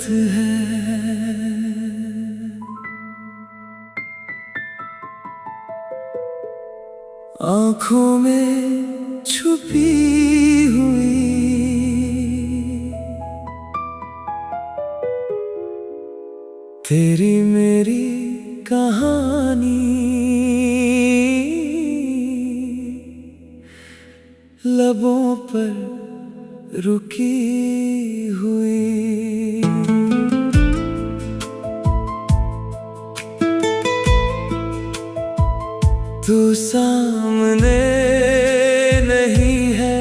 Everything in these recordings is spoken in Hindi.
है। आँखों में छुपी हुई तेरी मेरी कहानी, लबों पर रुकी हुई। तू सामने नहीं है,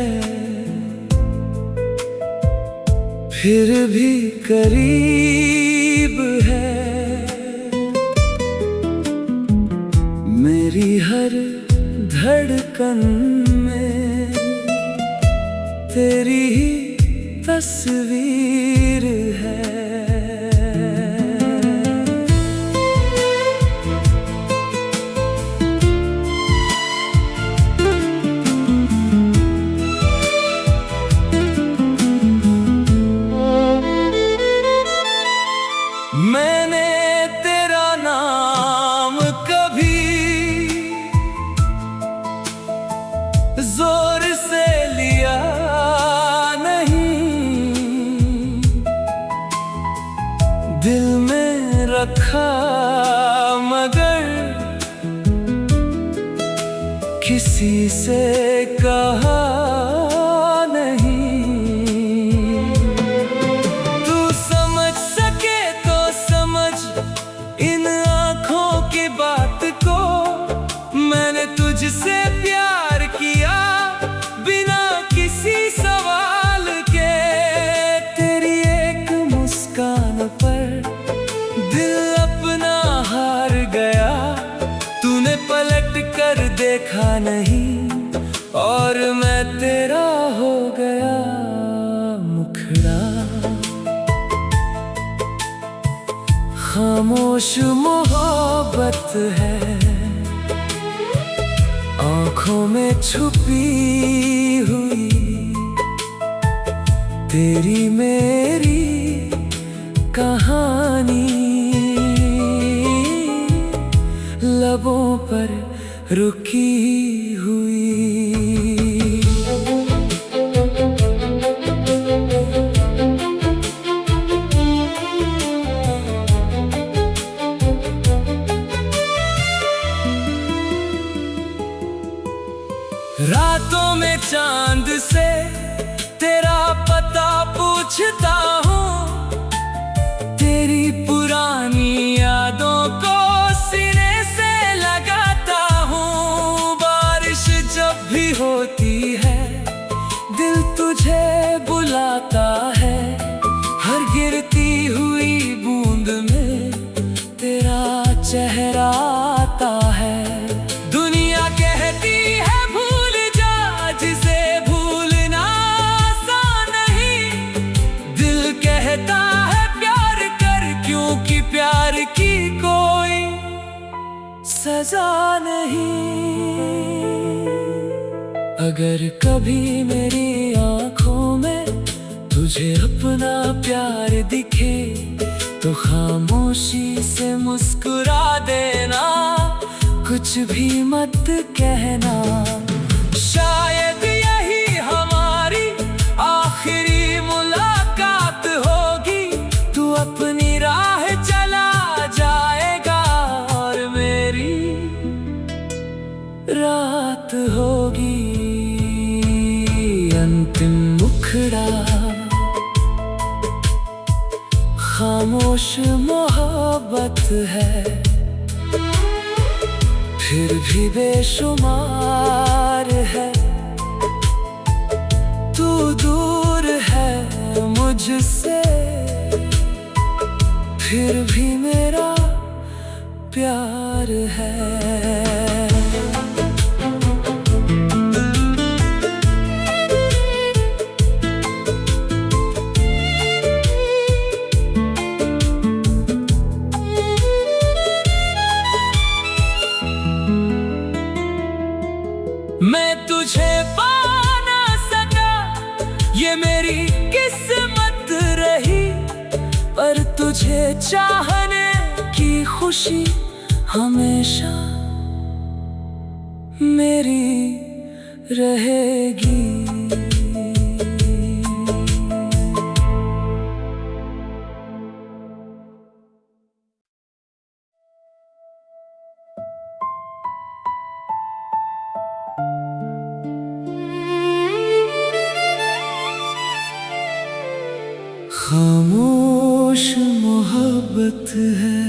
फिर भी करीब है। मेरी हर धड़कन में तेरी ही तस्वीर है। मैंने तेरा नाम कभी जोर से लिया नहीं, दिल में रखा मगर किसी से कहा नहीं। तू समझ सके तो समझ इन आँखों की बात को, मैंने तुझसे प्यार किया बिना किसी सवाल के। तेरी एक मुस्कान पर दिल अपना हार गया, तूने पलट कर देखा नहीं और मैं तेरा हो गया मुखड़ा। खामोश मोहब्बत है, आँखों में छुपी हुई तेरी मेरी कहानी, लबों पर रुकी हुई। रातों में चांद से तेरा पता पूछता हूँ, तेरी पुरानी यादों को सीने से लगाता हूँ। बारिश जब भी होती है दिल तुझे बुलाता है, हर गिरती हुई बूंद में तेरा चेहरा आता है। दुनिया कहती है कहता है प्यार कर, क्योंकि प्यार की कोई सजा नहीं। अगर कभी मेरी आँखों में तुझे अपना प्यार दिखे तो खामोशी से मुस्कुरा देना, कुछ भी मत कहना। शायद यही हमारी आखिरी मुलाकात होगी, तू अपनी राह चला जाएगा और मेरी रात होगी अंतिम मुखड़ा। खामोश मोहब्बत है, फिर भी बेशुमार है। तू दूर है मुझसे, फिर भी मेरा प्यार है। मैं तुझे पा ना सका, ये मेरी किस्मत रही। पर तुझे चाहने की खुशी हमेशा मेरी रहेगी। खामोश मोहब्बत है,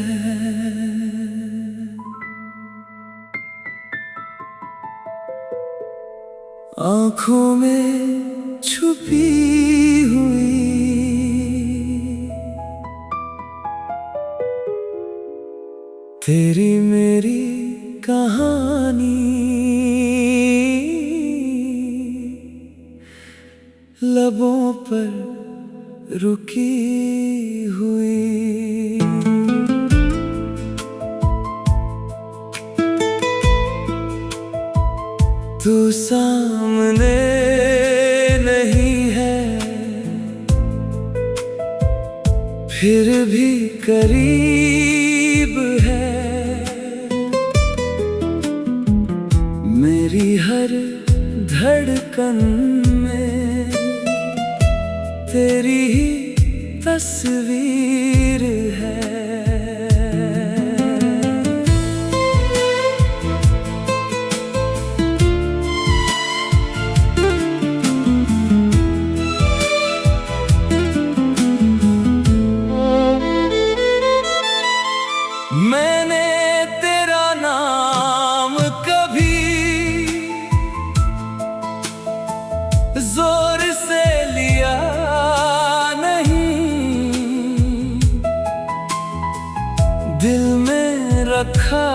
आँखों में छुपी हुई, तेरी मेरी कहानी लबों पर रुकी हुई। तू सामने नहीं है, फिर भी करीब है। मेरी हर धड़कन में तेरी ही तस्वीर है। मैंने तेरा नाम कभी जोर से लिया नहीं, दिल में रखा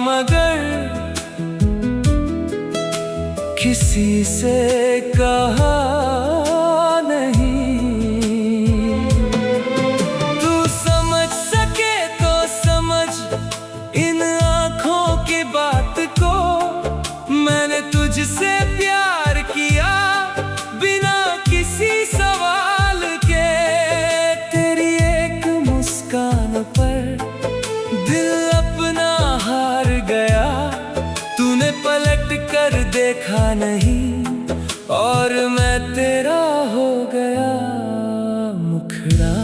मगर किसी से कहा नहीं। तू समझ सके तो समझ इन आँखों की बात को, मैंने तुझसे प्यार किया बिना किसी सवाल के। तेरी एक मुस्कान पर दिल अपना हार गया, तूने पलट कर देखा नहीं और मैं तेरा हो गया मुखड़ा।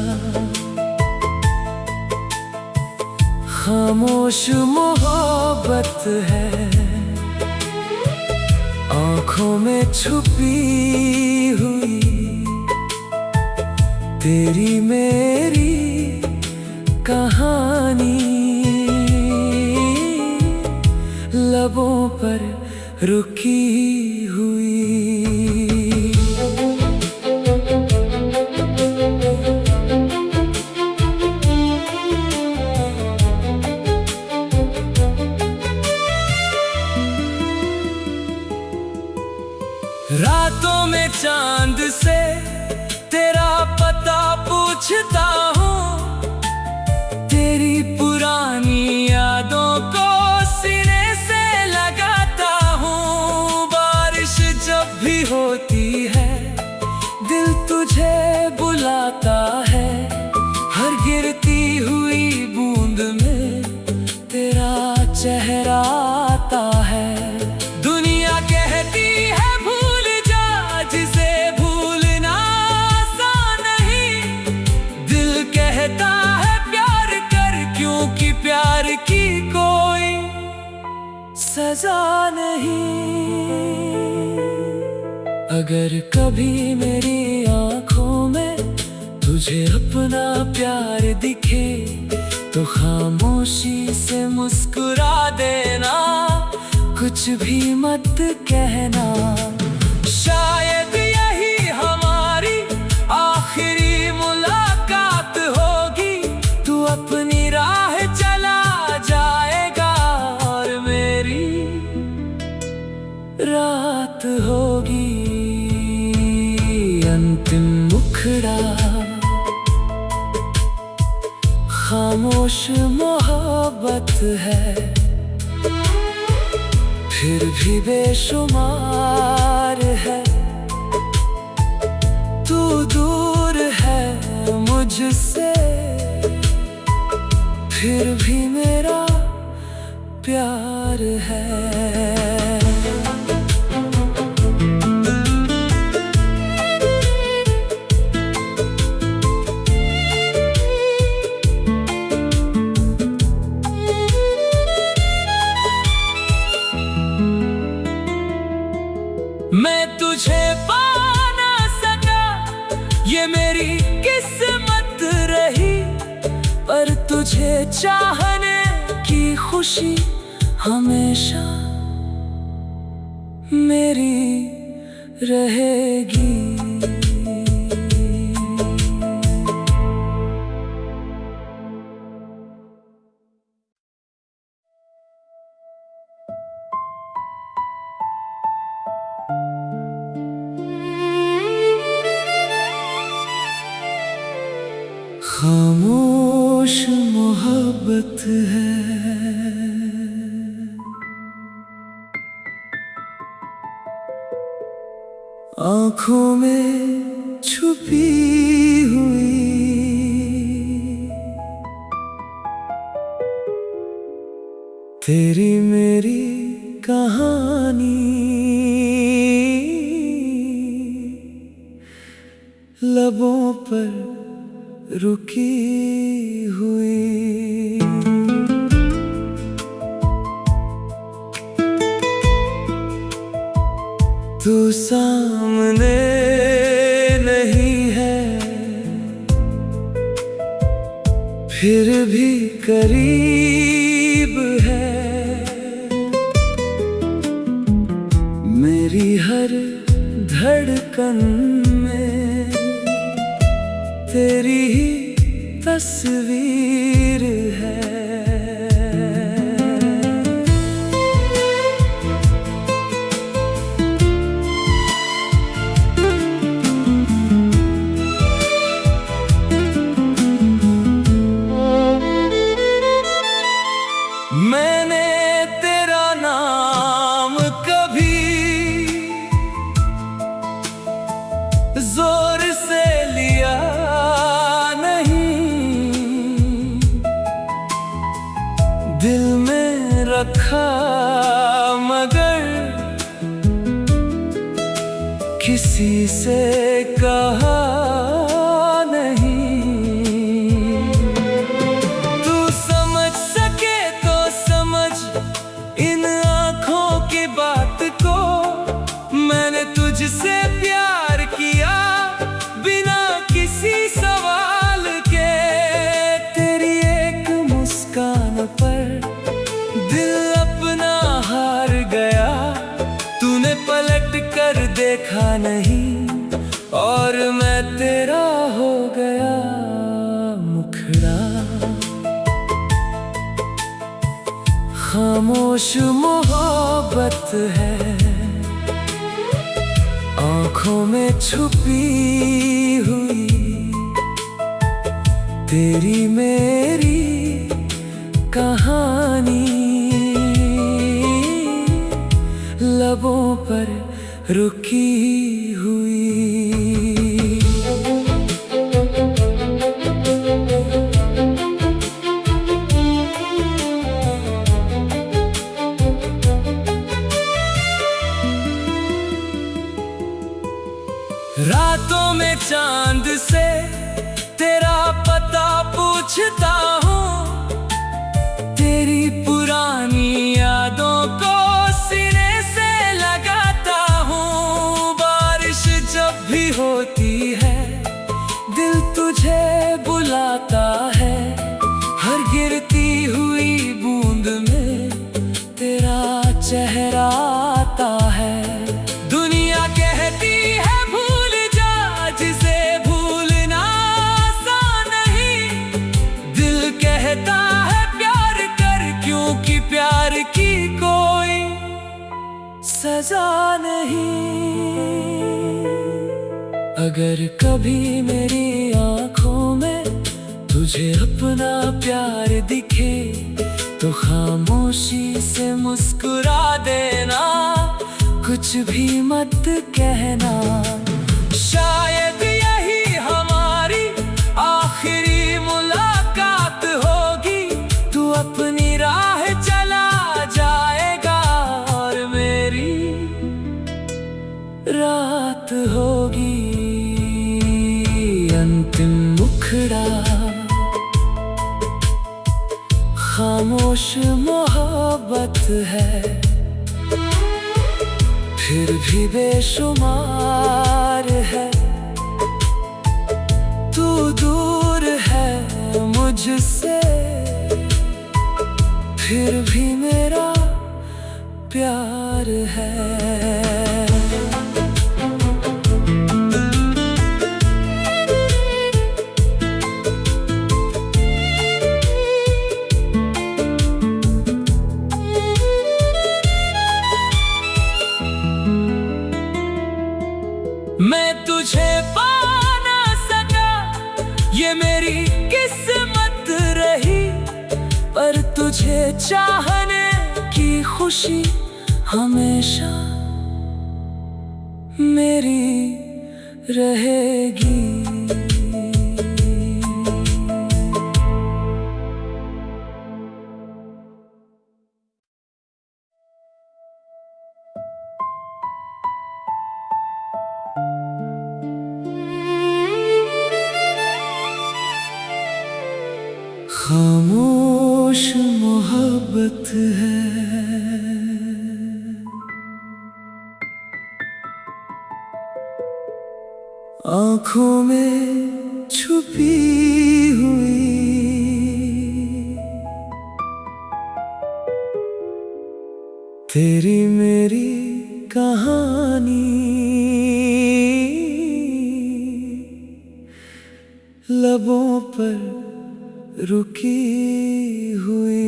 खामोश मोहब्बत है, आँखों में छुपी हुई, तेरी मेरी कहानी लबों पर रुकी हुई। रातों में चांद से तेरा पता पूछता हूँ, तेरी पुरानी यादों को सीने से लगाता हूँ। बारिश जब भी होती है दिल तुझे बुलाता है, हर गिरती हुई बूंद में तेरा चेहरा आता है। दुनिया कहती है भूल जा जिसे भूलना आसान नहीं, दिल कहता है प्यार कर क्योंकि प्यार की कोई सजा नहीं। अगर कभी मेरी आँखों में तुझे अपना प्यार दिखे तो खामोशी से मुस्कुरा देना, कुछ भी मत कहना। शायद यही हमारी आखिरी मुलाकात होगी, तू अपनी राह चला जाएगा और मेरी रात होगी अंतिम मुखड़ा। खामोश मोहब्बत है, फिर भी बेशुमार है। तू दूर है मुझ तुझसे, फिर भी मेरा प्यार है। मैं तुझे पा ना सका, ये मेरी किस्मत रही, पर तुझे चाहने की खुशी हमेशा मेरी रहेगी। खामोश मोहब्बत है, आँखों में छुपी हुई, तेरी मेरी कहानी लबों पर रुकी हुई। तू सामने नहीं है, फिर भी करीब है, मेरी हर धड़कन में तेरी ही तस्वीर है। मैंने तेरा नाम कभी जोर से लिया नहीं, दिल में रखा मगर किसी से कहा नहीं। तू समझ सके तो समझ इन आँखों की बात को, मैंने तुझसे प्यार किया बिना किसी सवाल के। तेरी एक मुस्कान पर दिल अपना हार गया, तूने पलट कर देखा नहीं और मैं तेरा हो गया मुखड़ा। खामोश मोहब्बत है, आँखों में छुपी हुई, तेरी मेरी कहानी लबों पर रुकी हुई। रातों में चांद से तेरा पता पूछता हूँ, तेरी पुरानी यादों को सीने से लगाता हूँ। बारिश जब भी होती है दिल तुझे बुलाता है, हर गिरती हुई बूंद में तेरा चेहरा आता है। दुनिया कहती है भूल जा, जिसे भूलना आसान नहीं, दिल कहता है प्यार कर, क्योंकि प्यार की कोई सजा नहीं। अगर कभी मेरी आँखों में तुझे अपना प्यार दिखे तो खामोशी से मुस्कुरा देना, कुछ भी मत कहना। शायद यही हमारी आखिरी खामोश मोहब्बत है, फिर भी बेशुमार है। तू दूर है मुझसे, फिर भी मेरा प्यार है। मैं तुझे पा ना सका, ये मेरी किस्मत रही, पर तुझे चाहने की खुशी हमेशा मेरी रहेगी। खामोश मोहब्बत है, आँखों में छुपी हुई, तेरी मेरी कहानी लबों पर रुकी हुई।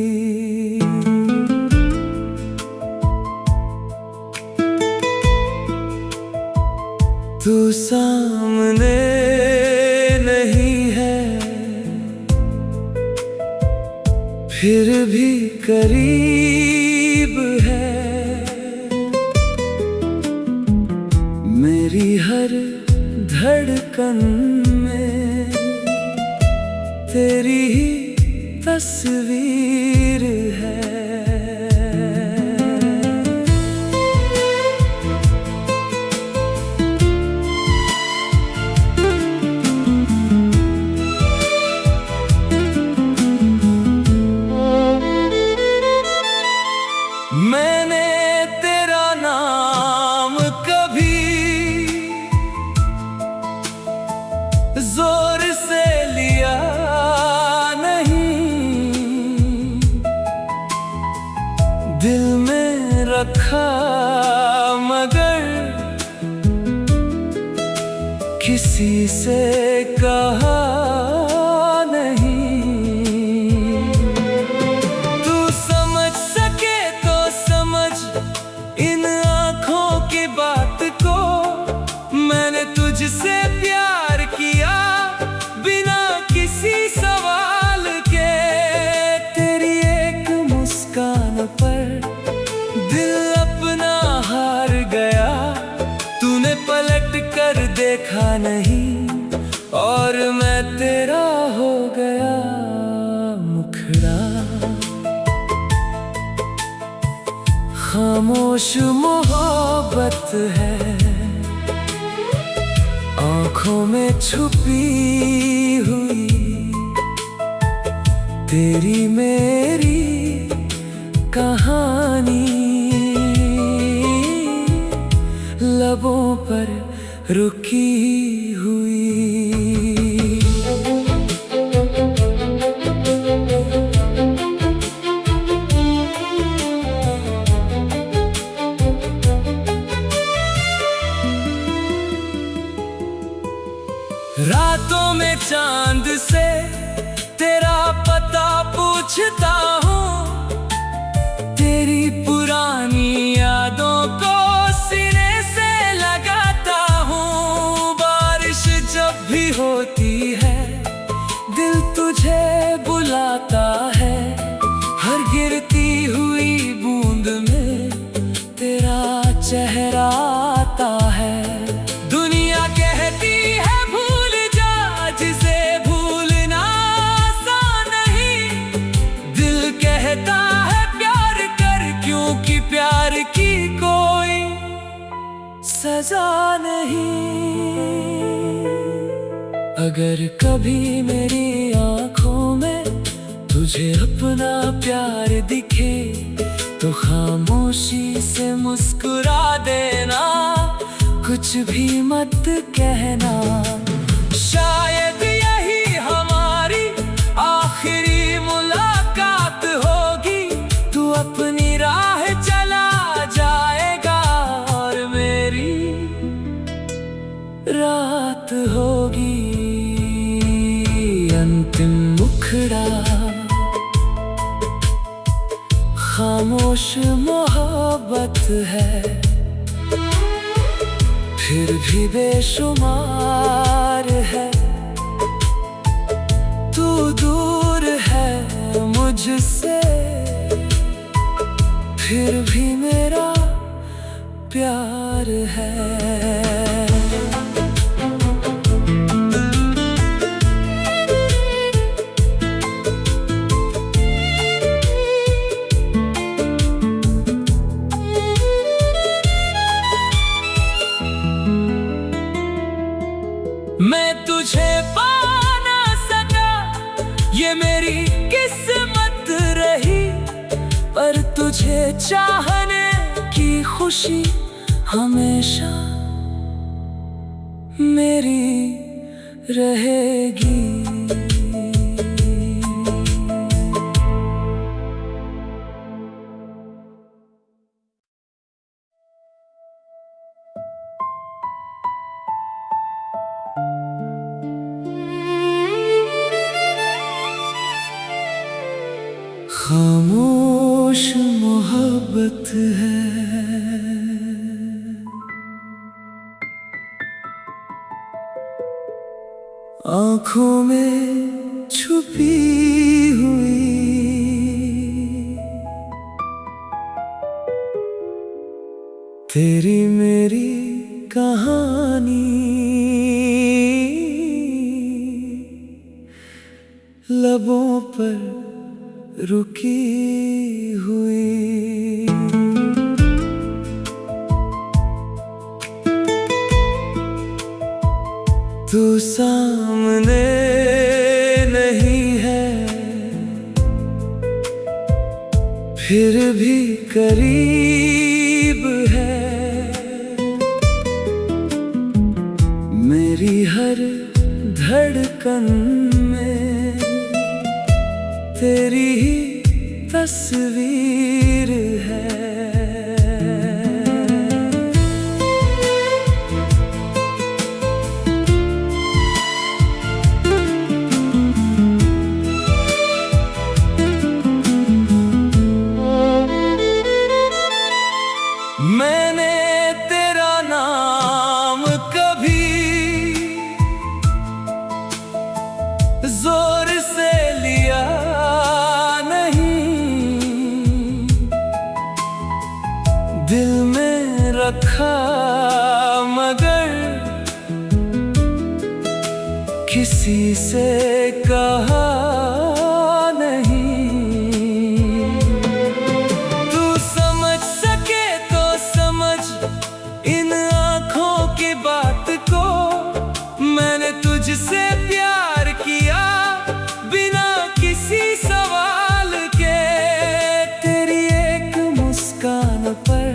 तू सामने नहीं है, फिर भी करीब है। मेरी हर धड़कन में तेरी ही तस्वीर है। मैंने तेरा नाम कभी जोर से लिया नहीं, दिल में रखा मगर किसी से कहा नहीं। तू समझ सके तो समझ इन आँखों की बात को, मैंने तुझसे प्यार किया बिना किसी सवाल के। तेरी एक मुस्कान पर दिल अपना हार गया, तूने पलट कर देखा नहीं और मैं तेरा हो गया मुखड़ा। खामोश मोहब्बत है, आँखों में छुपी हुई, तेरी मेरी कहानी लबों पर रुकी हुई। रातों में चांद से तेरा पता पूछता हूँ, तेरी पुरानी यादों को सीने से लगाता हूँ। बारिश जब भी होती है दिल तुझे बुलाता है, हर गिरती हुई बूंद में तेरा चेहरा आता है। दुनिया कहती है भूल जा, जिसे भूलना आसान नहीं, दिल कहता है प्यार कर, क्योंकि प्यार की कोई सजा नहीं। अगर कभी मेरी आँखों में तुझ तुझे अपना प्यार दिखे तो खामोशी से मुस्कुरा देना, कुछ भी मत कहना। शायद यही हमारी आखिरी मुलाकात होगी, तू अपनी राह चला जाएगा और मेरी रात होगी। अंतिम मुखड़ा खामोश मोहब्बत है, फिर भी बेशुमार है। तू दूर है मुझसे, फिर भी मेरा प्यार है। मैं तुझे पा ना सका, ये मेरी किस्मत रही, पर तुझे चाहने की खुशी हमेशा मेरी रहेगी। खामोश मोहब्बत है, आँखों में छुपी हुई तेरी मेरी कहानी, लबों पर रुकी हुई। तू सामने नहीं है, फिर भी करीब है। मेरी हर धड़कन में तेरी ही तस्वीर है। मैंने तेरा नाम कभी जोर से लिया नहीं, दिल में रखा मगर किसी से कहा नहीं। तू समझ सके तो समझ इन आँखों की बात को, मैंने तुझसे प्यार किया बिना किसी सवाल के। तेरी एक मुस्कान पर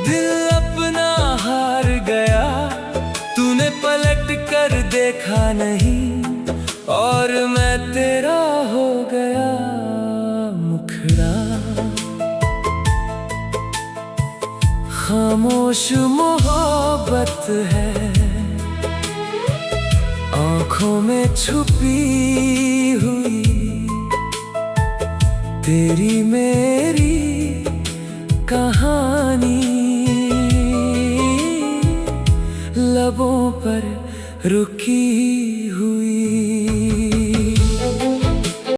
दिल अपना हार गया, तूने पलट कर देखा नहीं और मैं तेरा हो गया मुखड़ा। खामोश मोहब्बत है, आँखों में छुपी हुई तेरी मेरी कहानी।